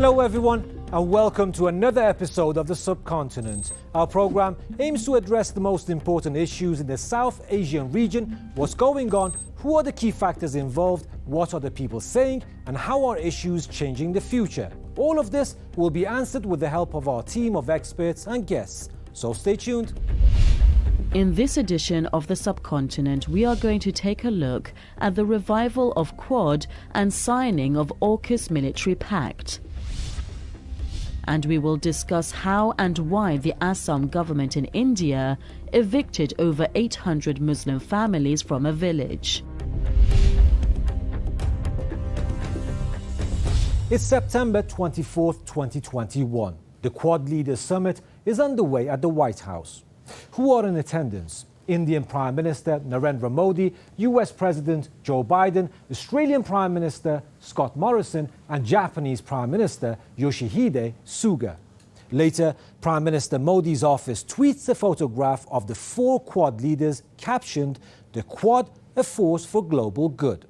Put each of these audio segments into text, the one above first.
Hello everyone and welcome to another episode of the Subcontinent. Our program aims to address the most important issues in the South Asian region, what's going on, who are the key factors involved, what are the people saying, and how are issues changing the future. All of this will be answered with the help of our team of experts and guests. So stay tuned. In this edition of the Subcontinent, we are going to take a look at the revival of Quad and signing of AUKUS military pact. And we will discuss how and why the Assam government in India evicted over 800 Muslim families from a village. It's September 24th, 2021. The Quad Leaders Summit is underway at the White House. Who are in attendance? Indian Prime Minister Narendra Modi, US President Joe Biden, Australian Prime Minister Scott Morrison, and Japanese Prime Minister Yoshihide Suga. Later, Prime Minister Modi's office tweets a photograph of the four Quad leaders captioned, "The Quad, a force for global good."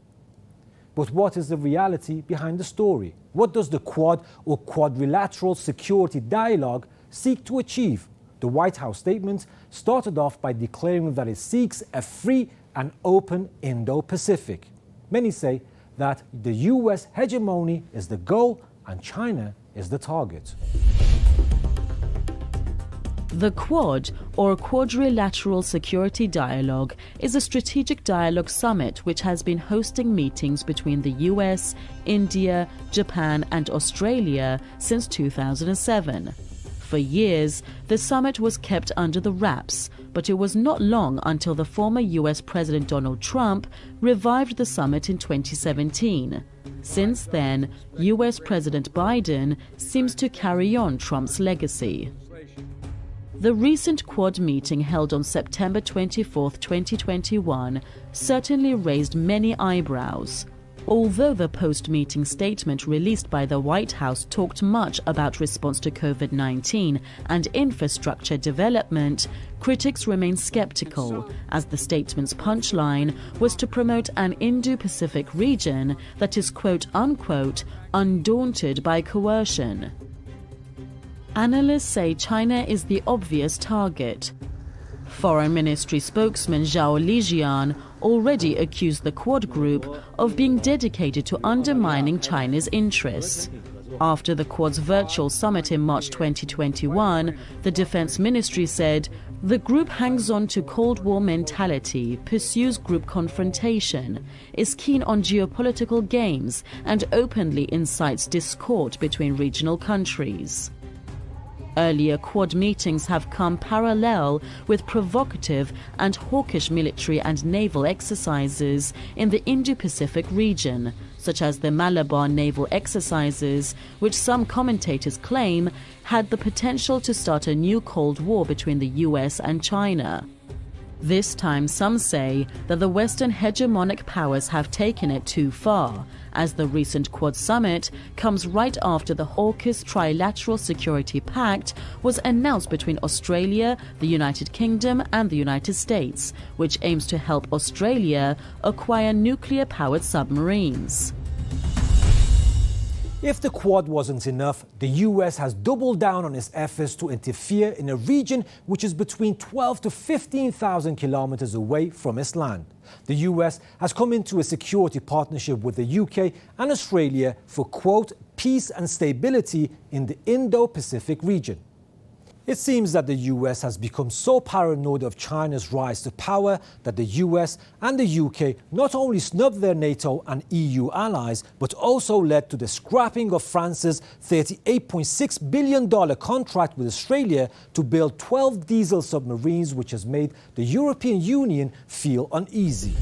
But what is the reality behind the story? What does the Quad or Quadrilateral Security Dialogue seek to achieve? The White House statement started off by declaring that it seeks a free and open Indo-Pacific. Many say that the US hegemony is the goal and China is the target. The Quad, or Quadrilateral Security Dialogue, is a strategic dialogue summit which has been hosting meetings between the US, India, Japan and Australia since 2007. For years, the summit was kept under the wraps, but it was not long until the former US President Donald Trump revived the summit in 2017. Since then, US President Biden seems to carry on Trump's legacy. The recent Quad meeting held on September 24, 2021, certainly raised many eyebrows. Although the post-meeting statement released by the White House talked much about response to COVID-19 and infrastructure development, critics remain skeptical, as the statement's punchline was to promote an Indo-Pacific region that is quote-unquote undaunted by coercion. Analysts say China is the obvious target. Foreign Ministry spokesman Zhao Lijian already accused the Quad group of being dedicated to undermining China's interests. After the Quad's virtual summit in March 2021, the Defense Ministry said, "The group hangs on to Cold War mentality, pursues group confrontation, is keen on geopolitical games, and openly incites discord between regional countries." Earlier Quad meetings have come parallel with provocative and hawkish military and naval exercises in the Indo-Pacific region, such as the Malabar naval exercises, which some commentators claim had the potential to start a new Cold War between the US and China. This time some say that the Western hegemonic powers have taken it too far, as the recent Quad summit comes right after the AUKUS Trilateral Security Pact was announced between Australia, the United Kingdom and the United States, which aims to help Australia acquire nuclear-powered submarines. If the Quad wasn't enough, the US has doubled down on its efforts to interfere in a region which is between 12 to 15,000 kilometers away from its land. The US has come into a security partnership with the UK and Australia for, quote, peace and stability in the Indo-Pacific region. It seems that the US has become so paranoid of China's rise to power that the US and the UK not only snubbed their NATO and EU allies, but also led to the scrapping of France's $38.6 billion contract with Australia to build 12 diesel submarines, which has made the European Union feel uneasy.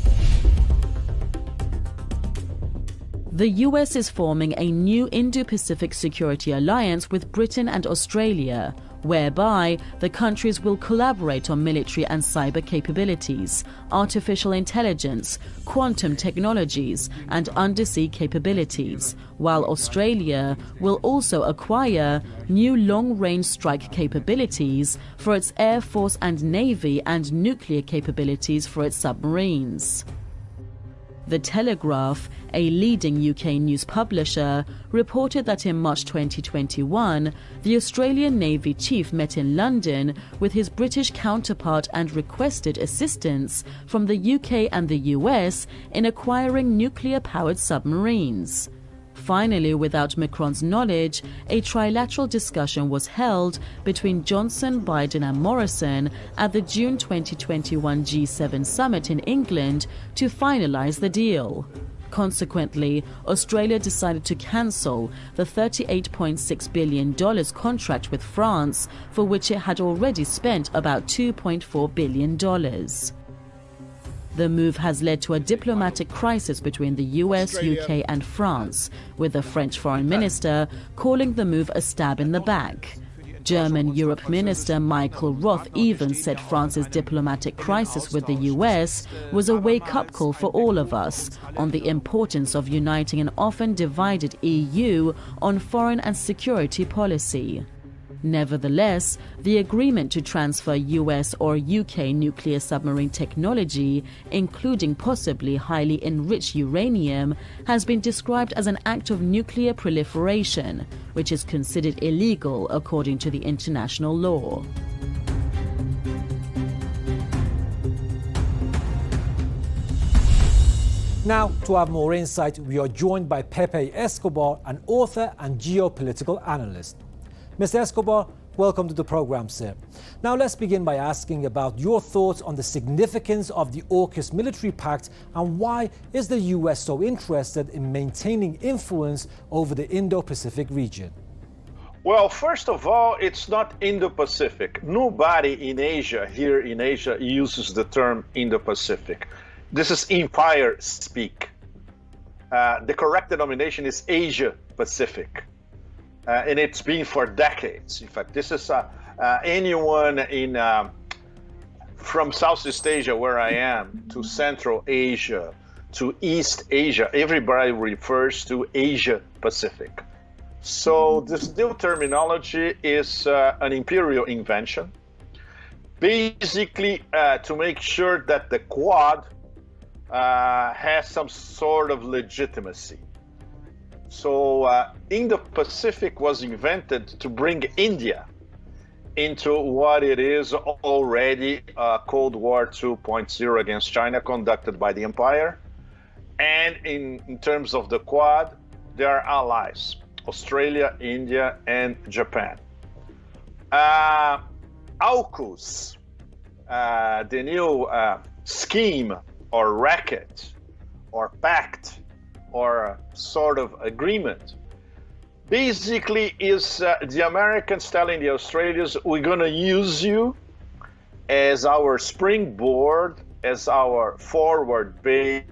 The US is forming a new Indo-Pacific security alliance with Britain and Australia, whereby the countries will collaborate on military and cyber capabilities, artificial intelligence, quantum technologies, and undersea capabilities, while Australia will also acquire new long-range strike capabilities for its Air Force and Navy and nuclear capabilities for its submarines. The Telegraph, a leading UK news publisher, reported that in March 2021, the Australian Navy chief met in London with his British counterpart and requested assistance from the UK and the US in acquiring nuclear-powered submarines. Finally, without Macron's knowledge, a trilateral discussion was held between Johnson, Biden and Morrison at the June 2021 G7 summit in England to finalise the deal. Consequently, Australia decided to cancel the $38.6 billion contract with France, for which it had already spent about $2.4 billion. The move has led to a diplomatic crisis between the US, UK and France, with the French foreign minister calling the move a stab in the back. German Europe Minister Michael Roth even said France's diplomatic crisis with the US was a wake-up call for all of us on the importance of uniting an often divided EU on foreign and security policy. Nevertheless, the agreement to transfer US or UK nuclear submarine technology, including possibly highly enriched uranium, has been described as an act of nuclear proliferation, which is considered illegal according to the international law. Now, to have more insight, we are joined by Pepe Escobar, an author and geopolitical analyst. Mr. Escobar, welcome to the program, sir. Now let's begin by asking about your thoughts on the significance of the AUKUS military pact and why is the US so interested in maintaining influence over the Indo-Pacific region? Well, first of all, it's not Indo-Pacific. Nobody in Asia, here in Asia, uses the term Indo-Pacific. This is empire speak. The correct denomination is Asia-Pacific. And it's been for decades. In fact, this is anyone from Southeast Asia, where I am, to Central Asia, to East Asia, everybody refers to Asia Pacific. So this new terminology is an imperial invention, basically to make sure that the Quad has some sort of legitimacy. So Indo-Pacific was invented to bring India into what it is already Cold War 2.0 against China conducted by the empire. And in terms of the Quad, they are allies, Australia, India, and Japan. AUKUS, the new scheme or racket or pact or sort of agreement, basically is the Americans telling the Australians, we're going to use you as our springboard, as our forward base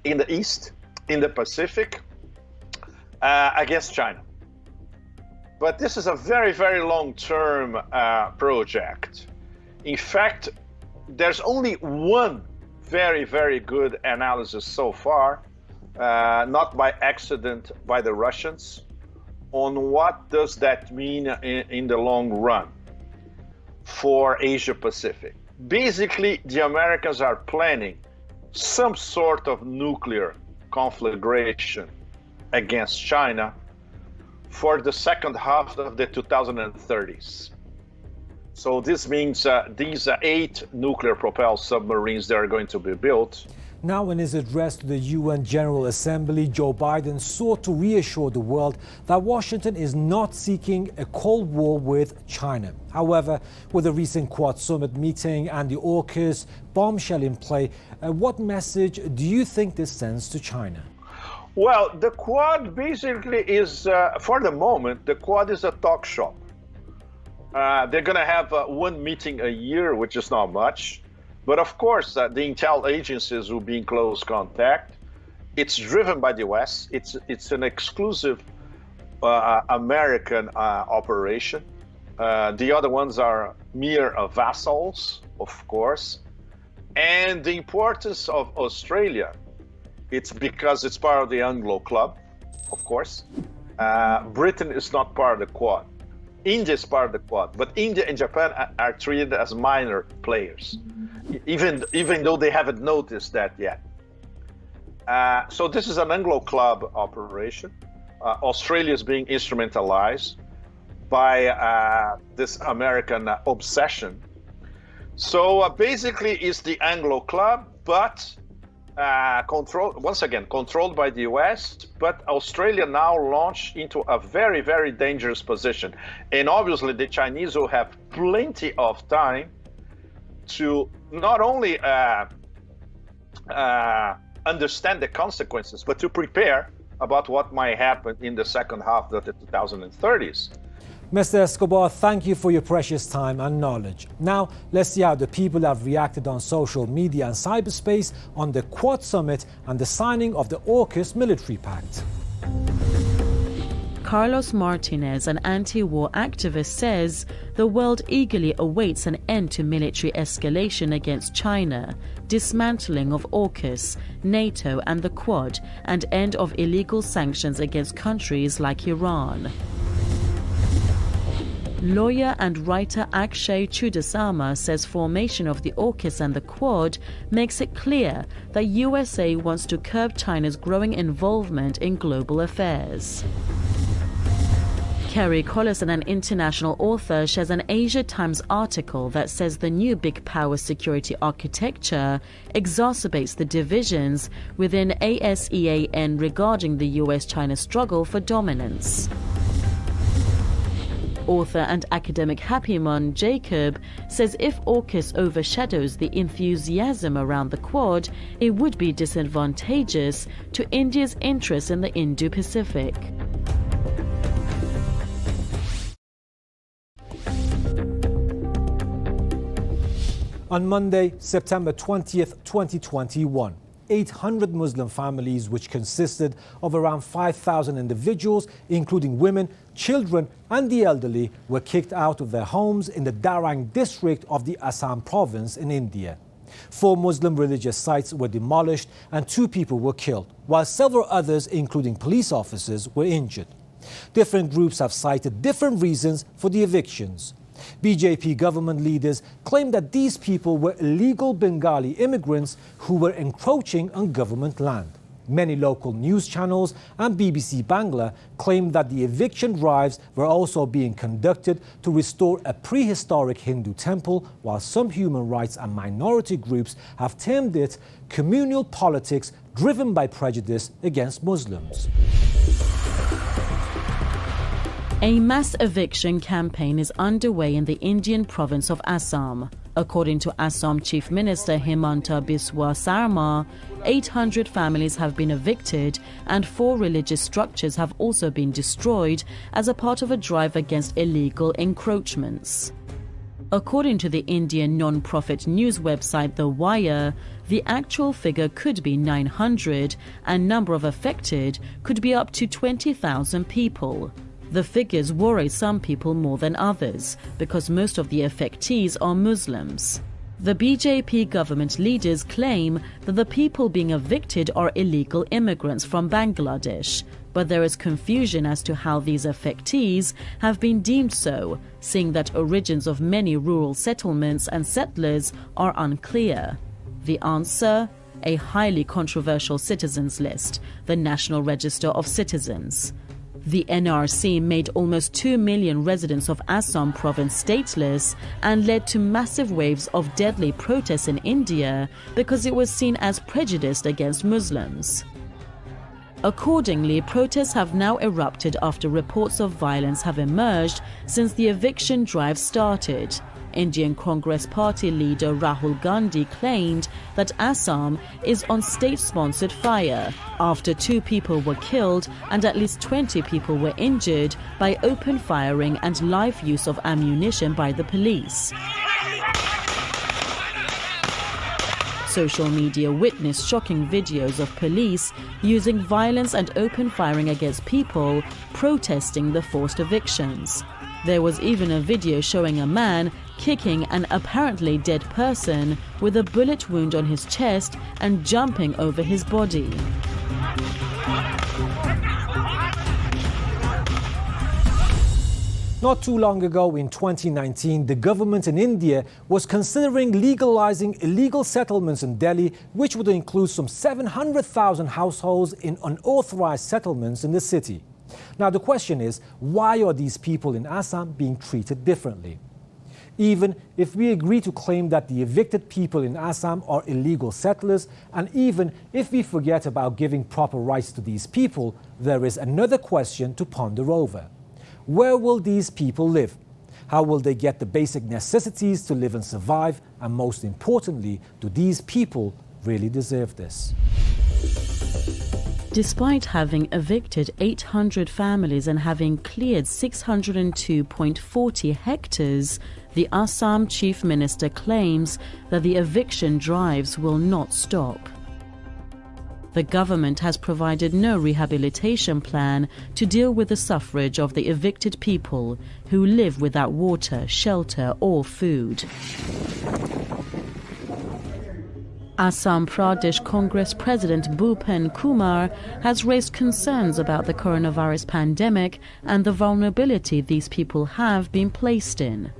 in the East, in the Pacific, against China. But this is a very, very long-term project. In fact, there's only one very, very good analysis so far, not by accident by the Russians, on what does that mean in the long run for Asia Pacific. Basically, the Americans are planning some sort of nuclear conflagration against China for the second half of the 2030s. So this means these 8 nuclear-propelled submarines that are going to be built. Now, in his address to the UN General Assembly, Joe Biden sought to reassure the world that Washington is not seeking a Cold War with China. However, with the recent Quad Summit meeting and the AUKUS bombshell in play, what message do you think this sends to China? Well, the Quad basically is, for the moment, the Quad is a talk shop. They're going to have one meeting a year, which is not much. But of course, the intel agencies will be in close contact. It's driven by the West. It's an exclusive American operation. The other ones are mere vassals, of course. And the importance of Australia, it's because it's part of the Anglo Club, of course. Britain is not part of the Quad. India is part of the Quad, but India and Japan are treated as minor players. even though they haven't noticed that yet. So this is an Anglo club operation. Australia is being instrumentalized by this American obsession. So basically, it's the Anglo club, but controlled by the US, but Australia now launched into a very, very dangerous position. And obviously, the Chinese will have plenty of time to not only understand the consequences, but to prepare about what might happen in the second half of the 2030s. Mr. Escobar, thank you for your precious time and knowledge. Now, let's see how the people have reacted on social media and cyberspace on the Quad Summit and the signing of the AUKUS military pact. Carlos Martinez, an anti-war activist, says the world eagerly awaits an end to military escalation against China, dismantling of AUKUS, NATO and the Quad, and end of illegal sanctions against countries like Iran. Lawyer and writer Akshay Chudasama says formation of the AUKUS and the Quad makes it clear that USA wants to curb China's growing involvement in global affairs. Kerry Collison, an international author, shares an Asia Times article that says the new big power security architecture exacerbates the divisions within ASEAN regarding the US-China struggle for dominance. Author and academic Happymon Jacob says if AUKUS overshadows the enthusiasm around the Quad, it would be disadvantageous to India's interests in the Indo-Pacific. On Monday, September 20th, 2021, 800 Muslim families, which consisted of around 5,000 individuals, including women, children and the elderly, were kicked out of their homes in the Darang district of the Assam province in India. 4 Muslim religious sites were demolished and 2 people were killed, while several others, including police officers, were injured. Different groups have cited different reasons for the evictions. BJP government leaders claim that these people were illegal Bengali immigrants who were encroaching on government land. Many local news channels and BBC Bangla claimed that the eviction drives were also being conducted to restore a prehistoric Hindu temple, while some human rights and minority groups have termed it communal politics driven by prejudice against Muslims. A mass eviction campaign is underway in the Indian province of Assam. According to Assam Chief Minister Himanta Biswa Sarma, 800 families have been evicted and 4 religious structures have also been destroyed as a part of a drive against illegal encroachments. According to the Indian non-profit news website The Wire, the actual figure could be 900 and number of affected could be up to 20,000 people. The figures worry some people more than others because most of the affectees are Muslims. The BJP government leaders claim that the people being evicted are illegal immigrants from Bangladesh, but there is confusion as to how these affectees have been deemed so, seeing that origins of many rural settlements and settlers are unclear. The answer? A highly controversial citizens list, the National Register of Citizens. The NRC made almost 2 million residents of Assam province stateless and led to massive waves of deadly protests in India because it was seen as prejudiced against Muslims. Accordingly, protests have now erupted after reports of violence have emerged since the eviction drive started. Indian Congress Party leader Rahul Gandhi claimed that Assam is on state-sponsored fire after 2 people were killed and at least 20 people were injured by open firing and live use of ammunition by the police. Social media witnessed shocking videos of police using violence and open firing against people protesting the forced evictions. There was even a video showing a man kicking an apparently dead person with a bullet wound on his chest and jumping over his body. Not too long ago, in 2019, the government in India was considering legalizing illegal settlements in Delhi, which would include some 700,000 households in unauthorized settlements in the city. Now, the question is, why are these people in Assam being treated differently? Even if we agree to claim that the evicted people in Assam are illegal settlers, and even if we forget about giving proper rights to these people, there is another question to ponder over. Where will these people live? How will they get the basic necessities to live and survive? And most importantly, do these people really deserve this? Despite having evicted 800 families and having cleared 602.40 hectares, the Assam Chief Minister claims that the eviction drives will not stop. The government has provided no rehabilitation plan to deal with the suffrage of the evicted people who live without water, shelter or food. Assam Pradesh Congress President Bhupen Kumar has raised concerns about the coronavirus pandemic and the vulnerability these people have been placed in.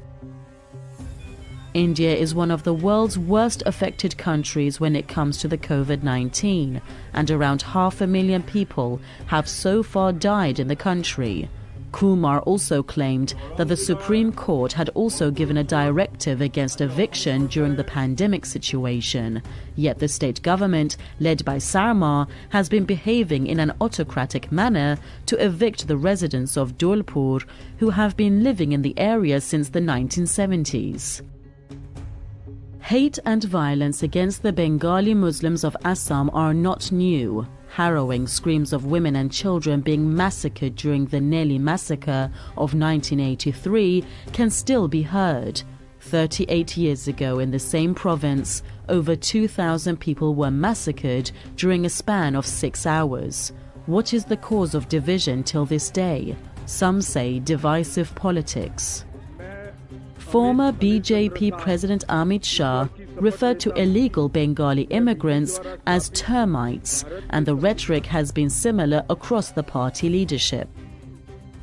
India is one of the world's worst affected countries when it comes to the COVID-19, and around 500,000 people have so far died in the country. Kumar also claimed that the Supreme Court had also given a directive against eviction during the pandemic situation. Yet the state government, led by Sarma, has been behaving in an autocratic manner to evict the residents of Dholpur, who have been living in the area since the 1970s. Hate and violence against the Bengali Muslims of Assam are not new. Harrowing screams of women and children being massacred during the Nelli massacre of 1983 can still be heard. 38 years ago in the same province, over 2,000 people were massacred during a span of 6 hours. What is the cause of division till this day? Some say divisive politics. Former BJP President Amit Shah referred to illegal Bengali immigrants as termites, and the rhetoric has been similar across the party leadership.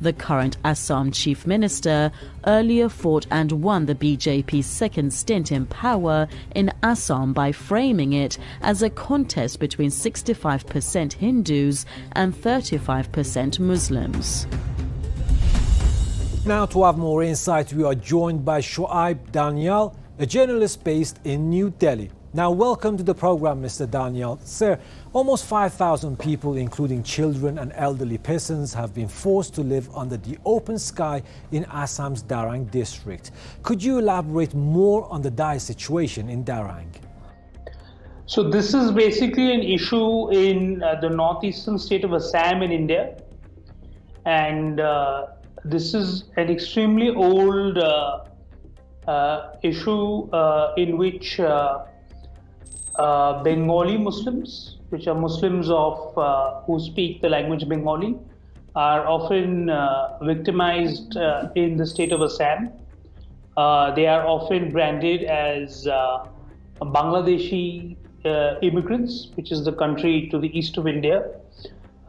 The current Assam Chief Minister earlier fought and won the BJP's second stint in power in Assam by framing it as a contest between 65% Hindus and 35% Muslims. Now, to have more insight, we are joined by Shoaib Daniel, a journalist based in New Delhi. Now, welcome to the program, Mr. Daniel. Sir, almost 5,000 people, including children and elderly persons, have been forced to live under the open sky in Assam's Darang district. Could you elaborate more on the dire situation in Darang? So this is basically an issue in the northeastern state of Assam in India. And this is an extremely old issue in which Bengali Muslims, which are Muslims of who speak the language Bengali, are often victimized in the state of Assam. They are often branded as Bangladeshi immigrants, which is the country to the east of India.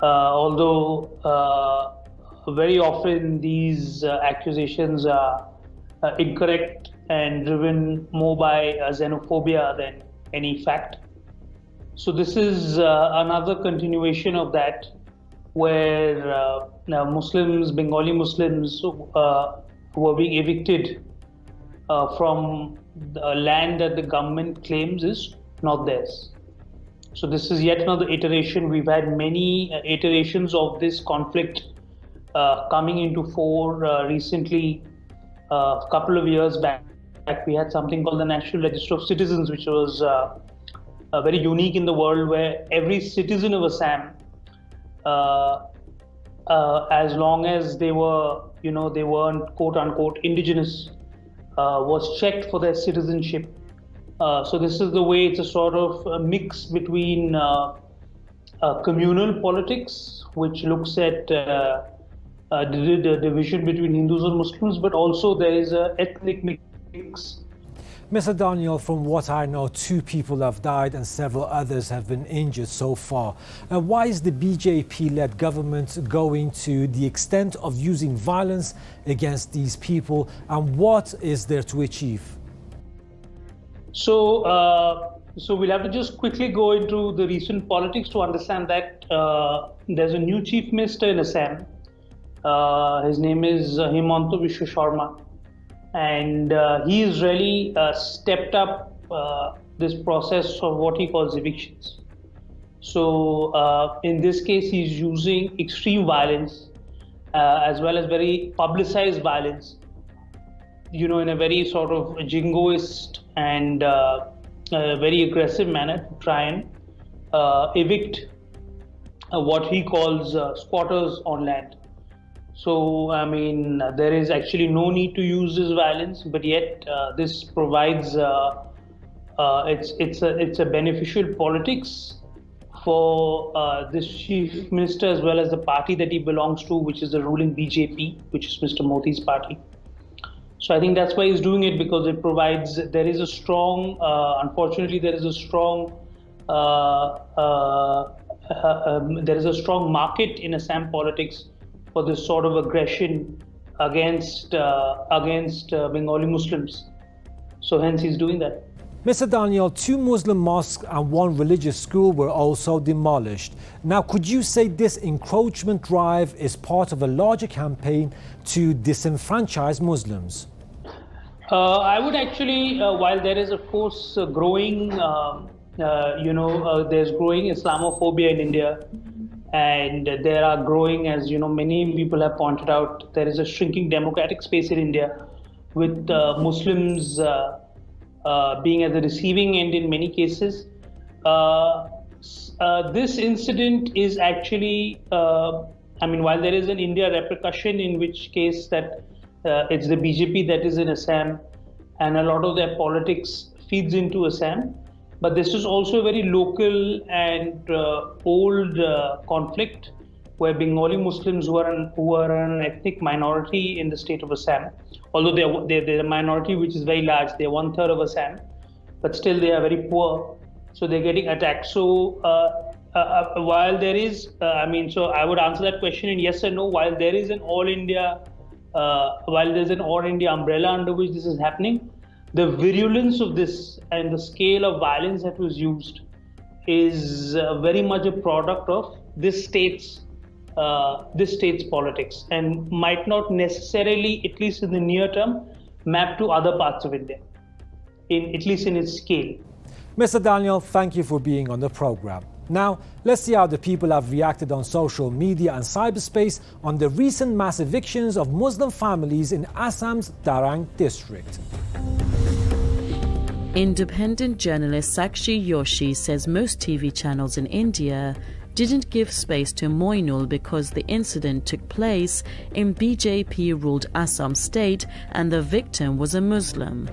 Although very often these accusations are incorrect and driven more by xenophobia than any fact. So this is another continuation of that, where Muslims, Bengali Muslims who are being evicted from the land that the government claims is not theirs. So this is yet another iteration. We've had many iterations of this conflict coming into fore. Recently, a couple of years back, we had something called the National Register of Citizens, which was very unique in the world, where every citizen of Assam, as long as they were, they weren't quote unquote indigenous, was checked for their citizenship. So this is the way it's a sort of a mix between communal politics, which looks at the division between Hindus and Muslims, but also there is an ethnic mix. Mr. Daniel, from what I know, 2 people have died and several others have been injured so far. Why is the BJP-led government going to the extent of using violence against these people, and what is there to achieve? So we'll have to just quickly go into the recent politics to understand that there's a new chief minister in Assam. His name is Himanta Biswa Sharma. And he's really stepped up this process of what he calls evictions. So in this case, he's using extreme violence as well as very publicized violence, in a very sort of jingoist and very aggressive manner to try and evict what he calls squatters on land. So, there is actually no need to use this violence, but yet this provides it's a beneficial politics for this chief minister as well as the party that he belongs to, which is the ruling BJP, which is Mr. Modi's party. So I think that's why he's doing it, because it provides. There is a strong, unfortunately, there is a strong market in Assam politics for this sort of aggression against Bengali Muslims. So hence he's doing that. Mr. Daniel, 2 Muslim mosques and 1 religious school were also demolished. Now, could you say this encroachment drive is part of a larger campaign to disenfranchise Muslims? I would actually, while there is of course growing, there's growing Islamophobia in India. And there are growing, as many people have pointed out, there is a shrinking democratic space in India, with Muslims being at the receiving end in many cases. This incident is actually, while there is an India repercussion, in which case that it's the BJP that is in Assam, and a lot of their politics feeds into Assam. But this is also a very local and old conflict, where Bengali Muslims who are an ethnic minority in the state of Assam, although they're a minority which is very large, they're 1/3 of Assam, but still they are very poor, so they're getting attacked. So while there is, so I would answer that question in yes and no. While there is an all India umbrella under which this is happening, the virulence of this and the scale of violence that was used is very much a product of this state's politics, and might not necessarily, at least in the near term, map to other parts of India, at least in its scale. Mr. Daniel, thank you for being on the program. Now, let's see how the people have reacted on social media and cyberspace on the recent mass evictions of Muslim families in Assam's Darang district. Independent journalist Sakshi Yoshi says most TV channels in India didn't give space to Moinul because the incident took place in BJP-ruled Assam state and the victim was a Muslim.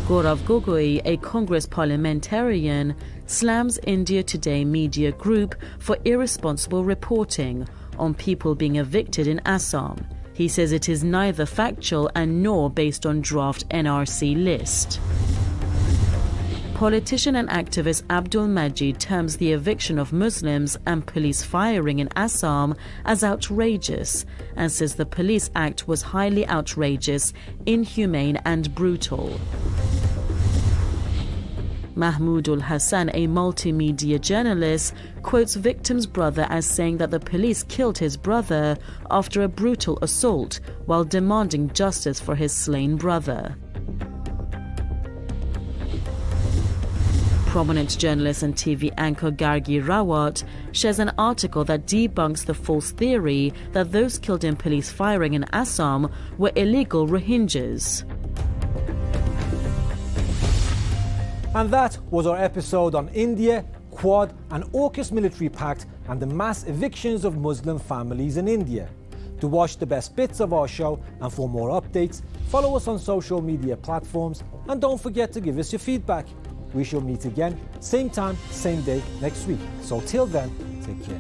Gaurav Gogoi, a Congress parliamentarian, slams India Today media group for irresponsible reporting on people being evicted in Assam. He says it is neither factual and nor based on draft NRC list. Politician and activist Abdul Majid terms the eviction of Muslims and police firing in Assam as outrageous and says the Police Act was highly outrageous, inhumane and brutal. Mahmoodul Hassan, a multimedia journalist, quotes victim's brother as saying that the police killed his brother after a brutal assault while demanding justice for his slain brother. Prominent journalist and TV anchor Gargi Rawat shares an article that debunks the false theory that those killed in police firing in Assam were illegal Rohingyas. And that was our episode on India, Quad and AUKUS military pact and the mass evictions of Muslim families in India. To watch the best bits of our show and for more updates, follow us on social media platforms and don't forget to give us your feedback. We shall meet again, same time, same day next week. So till then, take care.